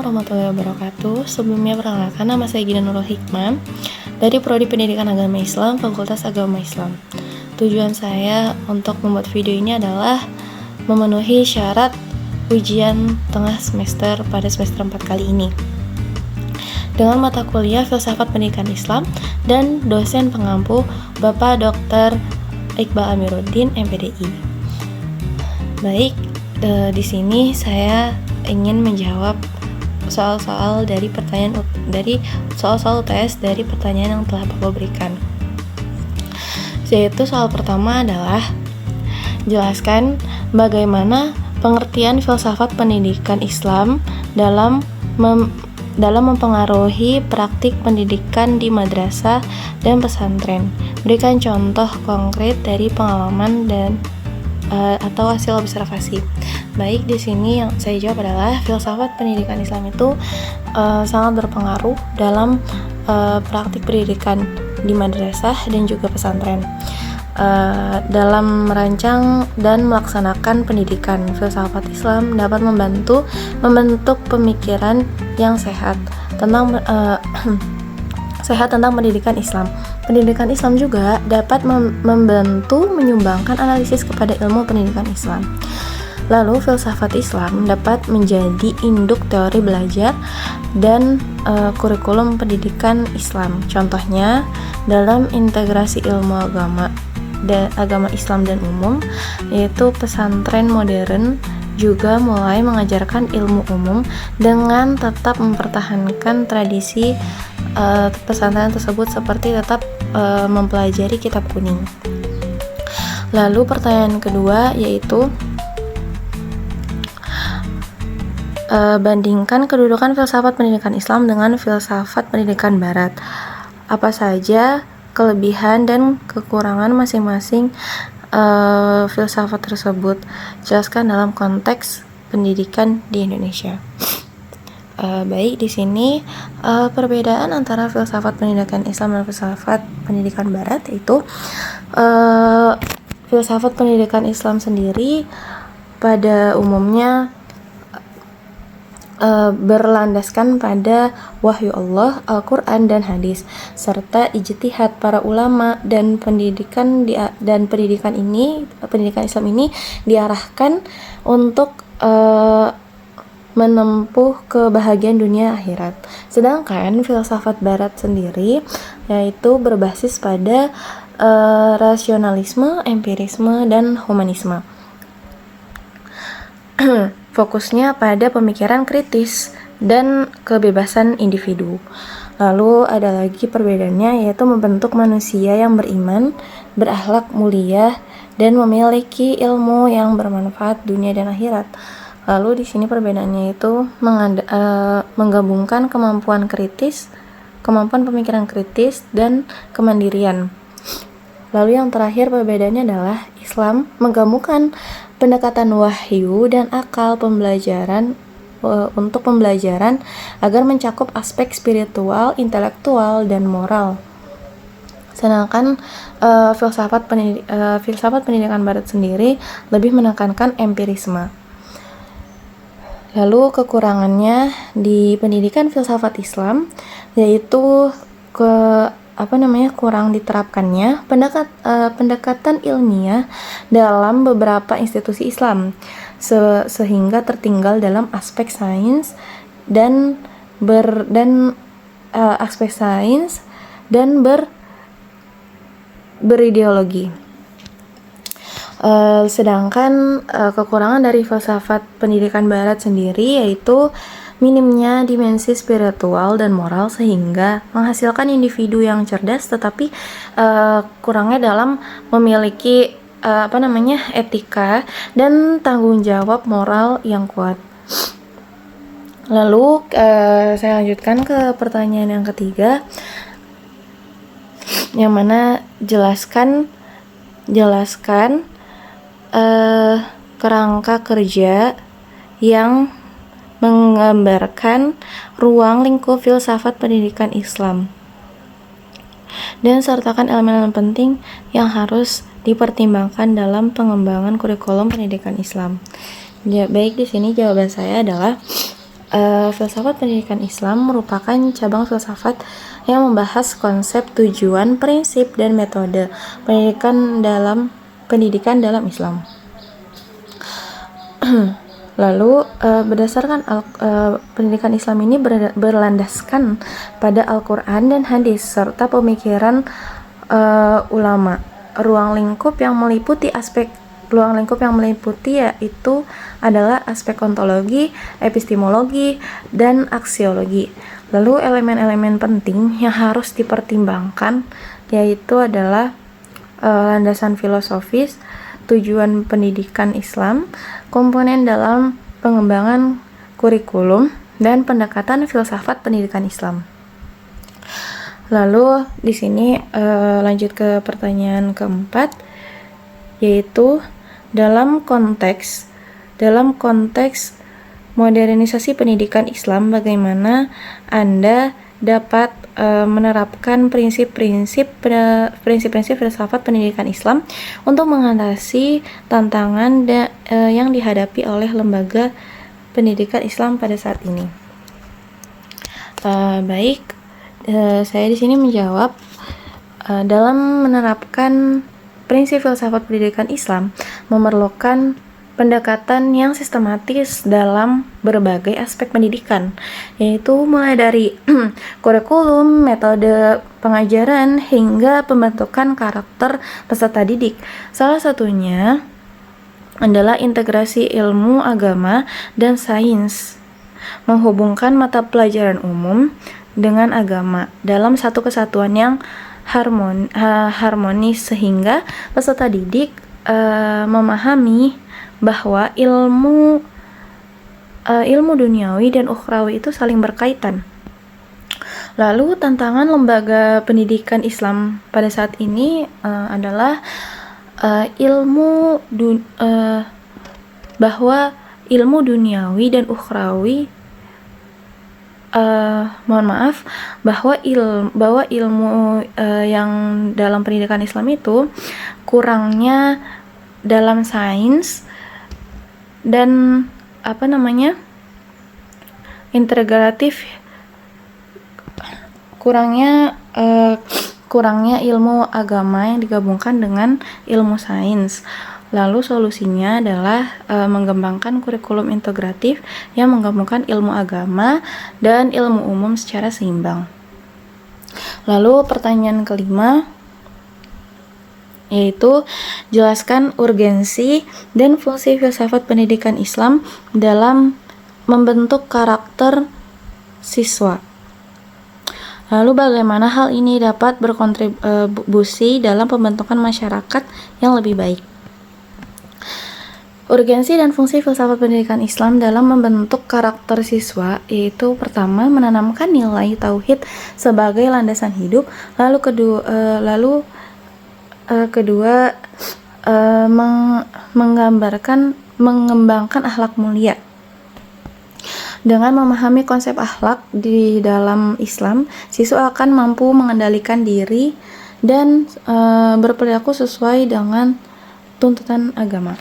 warahmatullahi wabarakatuh. Sebelumnya perkenalkan, nama saya Gina Nurul Hikmah dari Prodi Pendidikan Agama Islam, Fakultas Agama Islam. Tujuan saya untuk membuat video ini adalah memenuhi syarat ujian tengah semester pada semester 4 kali ini dengan mata kuliah Filsafat Pendidikan Islam dan dosen pengampu Bapak Dr. Iqbal Amiruddin, MPDI. Baik, di sini saya ingin menjawab soal-soal dari soal-soal UTS dari pertanyaan yang telah Bapak berikan. Yaitu soal pertama adalah jelaskan bagaimana pengertian filsafat pendidikan Islam dalam mempengaruhi praktik pendidikan di madrasah dan pesantren. Berikan contoh konkret dari pengalaman dan atau hasil observasi. Baik, di sini yang saya jawab adalah filsafat pendidikan Islam itu sangat berpengaruh dalam praktik pendidikan di madrasah dan juga pesantren. Dalam merancang dan melaksanakan pendidikan, filsafat Islam dapat membantu membentuk pemikiran yang sehat tentang pendidikan Islam. Pendidikan Islam juga dapat membantu menyumbangkan analisis kepada ilmu pendidikan Islam. Lalu, filsafat Islam dapat menjadi induk teori belajar dan kurikulum pendidikan Islam. Contohnya, dalam integrasi ilmu agama Islam dan umum, yaitu pesantren modern juga mulai mengajarkan ilmu umum dengan tetap mempertahankan tradisi pesantren tersebut seperti tetap mempelajari kitab kuning. Lalu pertanyaan kedua yaitu bandingkan kedudukan filsafat pendidikan Islam dengan filsafat pendidikan Barat. Apa saja kelebihan dan kekurangan masing-masing filsafat tersebut? Jelaskan dalam konteks pendidikan di Indonesia. Baik, di sini perbedaan antara filsafat pendidikan Islam dan filsafat pendidikan Barat yaitu filsafat pendidikan Islam sendiri pada umumnya berlandaskan pada wahyu Allah, Al-Quran dan hadis serta ijtihad para ulama, dan pendidikan Islam ini diarahkan untuk menempuh kebahagiaan dunia akhirat. Sedangkan filsafat Barat sendiri yaitu berbasis pada rasionalisme, empirisme, dan humanisme. Fokusnya pada pemikiran kritis dan kebebasan individu. Lalu ada lagi perbedaannya yaitu membentuk manusia yang beriman, berakhlak mulia, dan memiliki ilmu yang bermanfaat dunia dan akhirat. Lalu di sini perbedaannya itu menggabungkan kemampuan pemikiran kritis dan kemandirian. Lalu yang terakhir perbedaannya adalah Islam menggabungkan pendekatan wahyu dan akal pembelajaran untuk pembelajaran agar mencakup aspek spiritual, intelektual, dan moral. Sedangkan filsafat pendidikan Barat sendiri lebih menekankan empirisme. Lalu kekurangannya di pendidikan filsafat Islam yaitu kurang diterapkannya pendekatan ilmiah dalam beberapa institusi Islam sehingga tertinggal dalam aspek sains dan berideologi. Sedangkan kekurangan dari filsafat pendidikan Barat sendiri yaitu minimnya dimensi spiritual dan moral sehingga menghasilkan individu yang cerdas tetapi kurangnya dalam memiliki etika dan tanggung jawab moral yang kuat. Lalu saya lanjutkan ke pertanyaan yang ketiga, yang mana jelaskan kerangka kerja yang menggambarkan ruang lingkup filsafat pendidikan Islam dan sertakan elemen-elemen penting yang harus dipertimbangkan dalam pengembangan kurikulum pendidikan Islam. Ya, baik, di sini jawaban saya adalah Filsafat pendidikan Islam merupakan cabang filsafat yang membahas konsep, tujuan, prinsip, dan metode pendidikan dalam Islam. Lalu berdasarkan pendidikan Islam ini berlandaskan pada Al-Quran dan hadis serta pemikiran ulama. Ruang lingkup yang meliputi yaitu adalah aspek ontologi, epistemologi, dan aksiologi. Lalu elemen-elemen penting yang harus dipertimbangkan yaitu adalah landasan filosofis, tujuan pendidikan Islam, komponen dalam pengembangan kurikulum, dan pendekatan filsafat pendidikan Islam. Lalu di sini lanjut ke pertanyaan keempat, yaitu dalam konteks modernisasi pendidikan Islam, bagaimana Anda dapat menerapkan prinsip-prinsip filsafat pendidikan Islam untuk mengatasi tantangan yang dihadapi oleh lembaga pendidikan Islam pada saat ini. Saya di sini menjawab dalam menerapkan prinsip filsafat pendidikan Islam memerlukan pendekatan yang sistematis dalam berbagai aspek pendidikan, yaitu mulai dari kurikulum, metode pengajaran, hingga pembentukan karakter peserta didik. Salah satunya adalah integrasi ilmu agama dan sains, menghubungkan mata pelajaran umum dengan agama dalam satu kesatuan yang harmonis sehingga peserta didik memahami bahwa ilmu duniawi dan ukhrawi itu saling berkaitan. Lalu tantangan lembaga pendidikan Islam pada saat ini adalah bahwa ilmu duniawi dan ukhrawi bahwa ilmu yang dalam pendidikan Islam itu kurangnya dalam sains dan integratif, kurangnya ilmu agama yang digabungkan dengan ilmu sains. Lalu solusinya adalah mengembangkan kurikulum integratif yang menggabungkan ilmu agama dan ilmu umum secara seimbang. Lalu pertanyaan kelima, yaitu jelaskan urgensi dan fungsi filsafat pendidikan Islam dalam membentuk karakter siswa. Lalu bagaimana hal ini dapat berkontribusi dalam pembentukan masyarakat yang lebih baik. Urgensi dan fungsi filsafat pendidikan Islam dalam membentuk karakter siswa, yaitu pertama, menanamkan nilai tauhid sebagai landasan hidup, lalu kedua mengembangkan akhlak mulia. Dengan memahami konsep akhlak di dalam Islam, siswa akan mampu mengendalikan diri dan berperilaku sesuai dengan tuntutan agama.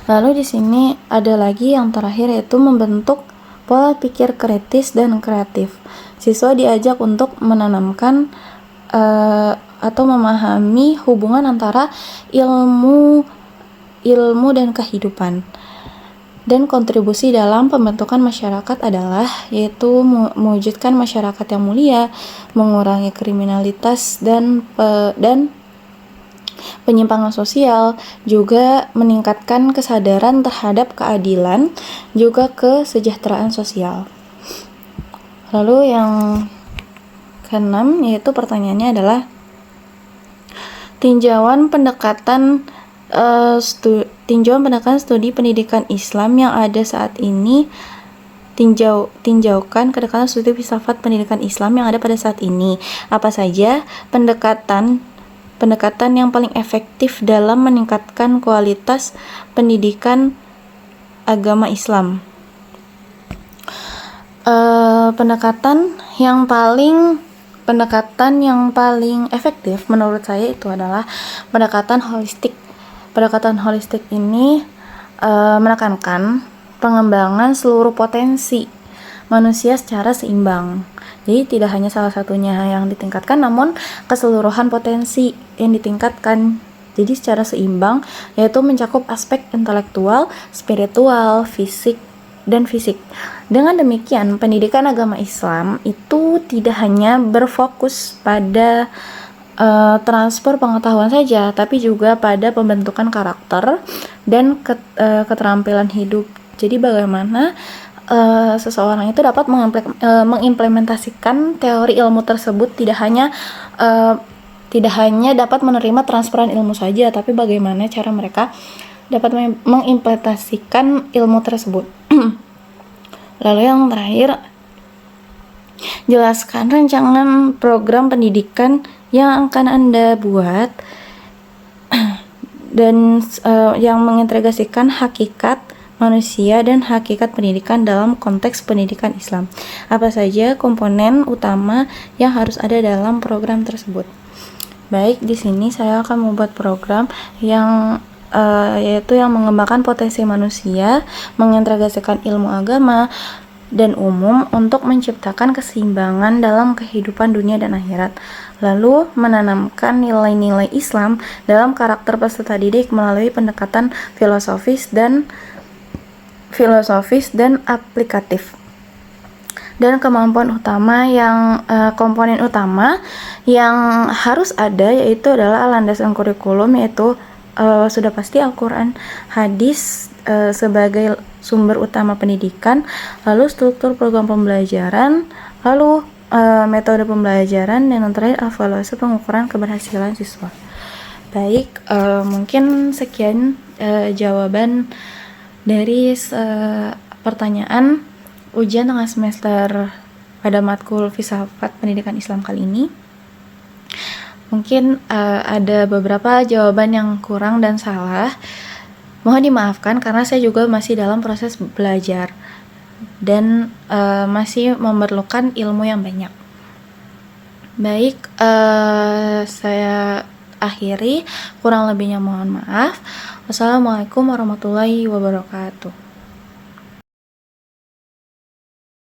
Lalu di sini ada lagi yang terakhir, yaitu membentuk pola pikir kritis dan kreatif. Siswa diajak untuk menanamkan atau memahami hubungan antara ilmu dan kehidupan. Dan kontribusi dalam pembentukan masyarakat adalah yaitu mewujudkan masyarakat yang mulia, mengurangi kriminalitas dan penyimpangan sosial, juga meningkatkan kesadaran terhadap keadilan, juga kesejahteraan sosial. Lalu yang keenam, yaitu pertanyaannya adalah tinjauan pendekatan studi pendidikan Islam yang ada saat ini. Tinjaukan kedekatan studi filsafat pendidikan Islam yang ada pada saat ini. Apa saja pendekatan yang paling efektif dalam meningkatkan kualitas pendidikan agama Islam? Pendekatan yang paling efektif menurut saya itu adalah pendekatan holistik. Pendekatan holistik ini menekankan pengembangan seluruh potensi manusia secara seimbang. Jadi tidak hanya salah satunya yang ditingkatkan, namun keseluruhan potensi yang ditingkatkan. Jadi secara seimbang, yaitu mencakup aspek intelektual, spiritual, fisik, dan fisik. Dengan demikian, pendidikan agama Islam itu tidak hanya berfokus pada transfer pengetahuan saja, tapi juga pada pembentukan karakter dan keterampilan hidup. Jadi bagaimana seseorang itu dapat mengimplementasikan teori ilmu tersebut, tidak hanya dapat menerima transferan ilmu saja, tapi bagaimana cara mereka dapat mengimplementasikan ilmu tersebut. Lalu yang terakhir, jelaskan rancangan program pendidikan yang akan Anda buat dan yang mengintegrasikan hakikat manusia dan hakikat pendidikan dalam konteks pendidikan Islam. Apa saja komponen utama yang harus ada dalam program tersebut? Baik, di sini saya akan membuat program yang yaitu yang mengembangkan potensi manusia, mengintegrasikan ilmu agama dan umum untuk menciptakan keseimbangan dalam kehidupan dunia dan akhirat. Lalu menanamkan nilai-nilai Islam dalam karakter peserta didik melalui pendekatan filosofis dan aplikatif. Dan komponen utama yang harus ada yaitu adalah landasan kurikulum, yaitu sudah pasti Al-Quran, hadis sebagai sumber utama pendidikan, lalu struktur program pembelajaran, lalu metode pembelajaran, dan yang terakhir evaluasi pengukuran keberhasilan siswa. Baik, mungkin sekian jawaban dari pertanyaan ujian tengah semester pada matkul Filsafat Pendidikan Islam kali ini. Mungkin ada beberapa jawaban yang kurang dan salah. Mohon dimaafkan karena saya juga masih dalam proses belajar dan masih memerlukan ilmu yang banyak. Baik, saya akhiri, kurang lebihnya mohon maaf. Wassalamualaikum warahmatullahi wabarakatuh.